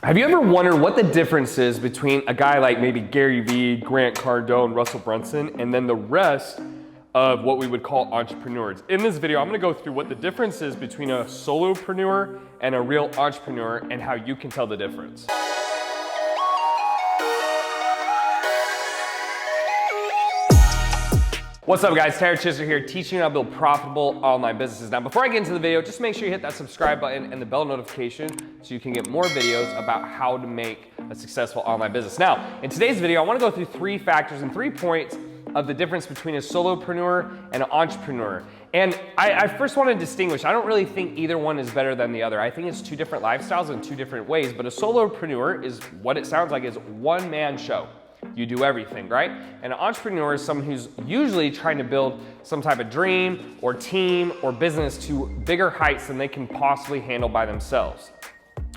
Have you ever wondered what the difference is between a guy like maybe Gary Vee, Grant Cardone, Russell Brunson, and then the rest of what we would call entrepreneurs? In this video, I'm gonna go through what the difference is between a solopreneur and a real entrepreneur and how you can tell the difference. What's up guys, Tyler Chisler here, teaching you how to build profitable online businesses. Now before I get into the video, just make sure you hit that subscribe button and the bell notification so you can get more videos about how to make a successful online business. Now, in today's video, I wanna go through 3 factors and 3 points of the difference between a solopreneur and an entrepreneur. And I first want to distinguish, I don't really think either one is better than the other. I think it's 2 different lifestyles in 2 different ways, but a solopreneur is what it sounds like is one-man show. You do everything, right? And an entrepreneur is someone who's usually trying to build some type of dream or team or business to bigger heights than they can possibly handle by themselves.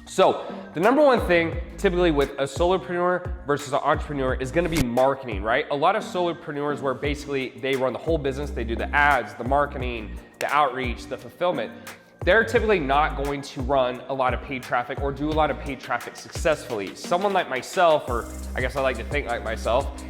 So the number one thing typically with a solopreneur versus an entrepreneur is gonna be marketing, right? A lot of solopreneurs where basically they run the whole business, they do the ads, the marketing, the outreach, the fulfillment. They're typically not going to run a lot of paid traffic or do a lot of paid traffic successfully. Someone like myself, or I guess I like to think like myself,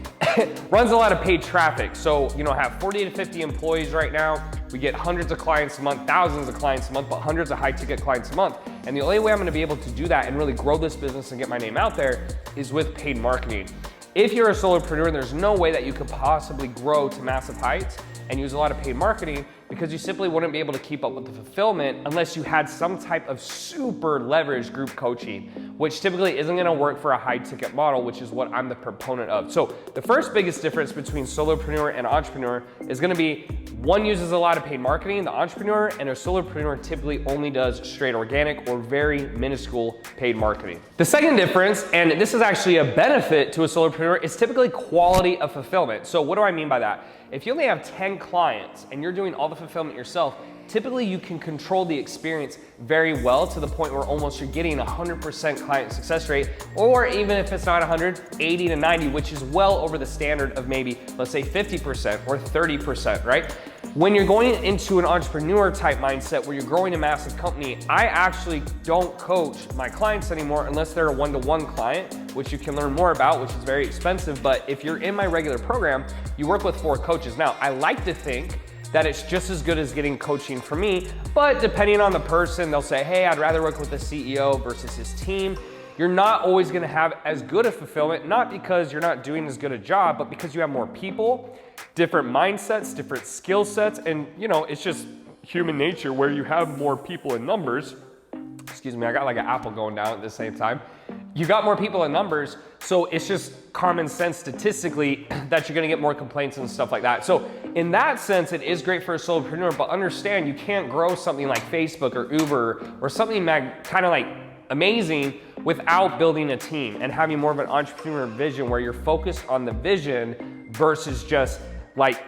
runs a lot of paid traffic. So, I have 40 to 50 employees right now. We get hundreds of clients a month, thousands of clients a month, but hundreds of high ticket clients a month. And the only way I'm gonna be able to do that and really grow this business and get my name out there is with paid marketing. If you're a solopreneur, there's no way that you could possibly grow to massive heights and use a lot of paid marketing because you simply wouldn't be able to keep up with the fulfillment unless you had some type of super leveraged group coaching, which typically isn't gonna work for a high ticket model, which is what I'm the proponent of. So the first biggest difference between solopreneur and entrepreneur is gonna be one uses a lot of paid marketing, the entrepreneur, and a solopreneur typically only does straight organic or very minuscule paid marketing. The second difference, and this is actually a benefit to a solopreneur, is typically quality of fulfillment. So what do I mean by that? If you only have 10 clients and you're doing all the fulfillment yourself, typically you can control the experience very well to the point where almost you're getting 100% client success rate, or even if it's not 100, 80 to 90, which is well over the standard of maybe, let's say 50% or 30%, right? When you're going into an entrepreneur type mindset where you're growing a massive company, I actually don't coach my clients anymore unless they're a one-to-one client, which you can learn more about, which is very expensive. But if you're in my regular program, you work with 4 coaches. Now, I like to think that it's just as good as getting coaching from me, but depending on the person, they'll say, hey, I'd rather work with the CEO versus his team. You're not always gonna have as good a fulfillment, not because you're not doing as good a job, but because you have more people, different mindsets, different skill sets, and it's just human nature where you have more people in numbers. Excuse me, I got like an apple going down at the same time. You got more people in numbers, so it's just common sense statistically that you're gonna get more complaints and stuff like that. So in that sense, it is great for a solopreneur, but understand you can't grow something like Facebook or Uber or something kind of like amazing without building a team and having more of an entrepreneur vision where you're focused on the vision versus just like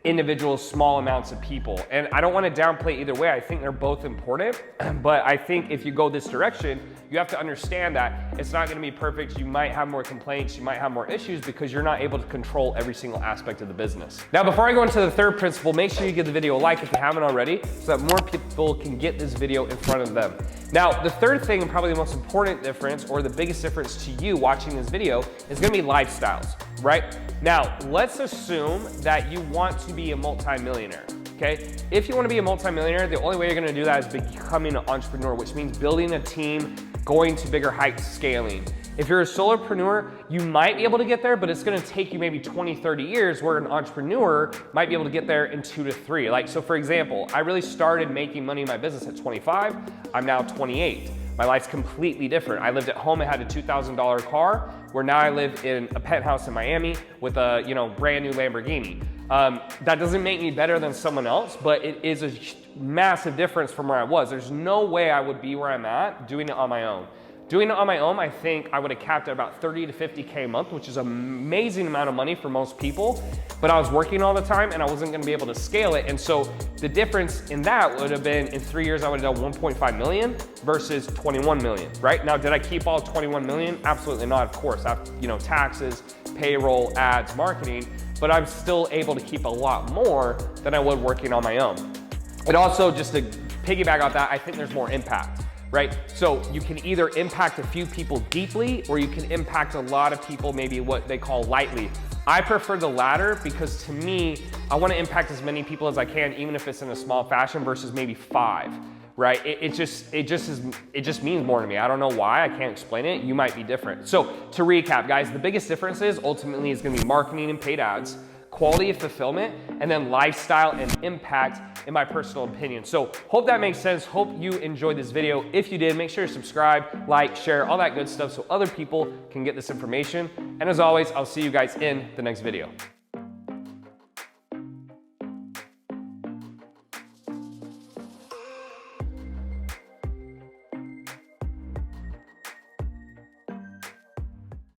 individual small amounts of people. And I don't want to downplay either way. I think they're both important, but I think if you go this direction, you have to understand that it's not going to be perfect. You might have more complaints, you might have more issues because you're not able to control every single aspect of the business. Now, before I go into the third principle, make sure you give the video a like if you haven't already so that more people can get this video in front of them. Now, the third thing and probably the most important difference or the biggest difference to you watching this video is going to be lifestyles, right? Now, let's assume that you want to be a multimillionaire. Okay? If you want to be a multimillionaire, the only way you're going to do that is becoming an entrepreneur, which means building a team, going to bigger heights, scaling. If you're a solopreneur, you might be able to get there, but it's going to take you maybe 20, 30 years, where an entrepreneur might be able to get there in 2 to 3. Like, so for example, I really started making money in my business at 25. I'm now 28. My life's completely different. I lived at home and had a $2,000 car, where now I live in a penthouse in Miami with a brand new Lamborghini. That doesn't make me better than someone else, but it is a massive difference from where I was. There's no way I would be where I'm at doing it on my own. Doing it on my own, I think I would have capped at about 30 to 50K a month, which is an amazing amount of money for most people, but I was working all the time and I wasn't gonna be able to scale it. And so the difference in that would have been in 3 years, I would have done 1.5 million versus 21 million, right? Now, did I keep all 21 million? Absolutely not, of course. I have, taxes, payroll, ads, marketing, but I'm still able to keep a lot more than I would working on my own. And also, just to piggyback off that, I think there's more impact. right? So you can either impact a few people deeply or you can impact a lot of people maybe what they call lightly. I prefer the latter because to me, I want to impact as many people as I can, even if it's in a small fashion versus maybe 5. Right? It just means more to me. I don't know why, I can't explain it. You might be different. So to recap, guys, the biggest difference is ultimately is gonna be marketing and paid ads, quality of fulfillment, and then lifestyle and impact in my personal opinion. So hope that makes sense. Hope you enjoyed this video. If you did, make sure to subscribe, like, share, all that good stuff so other people can get this information. And as always, I'll see you guys in the next video.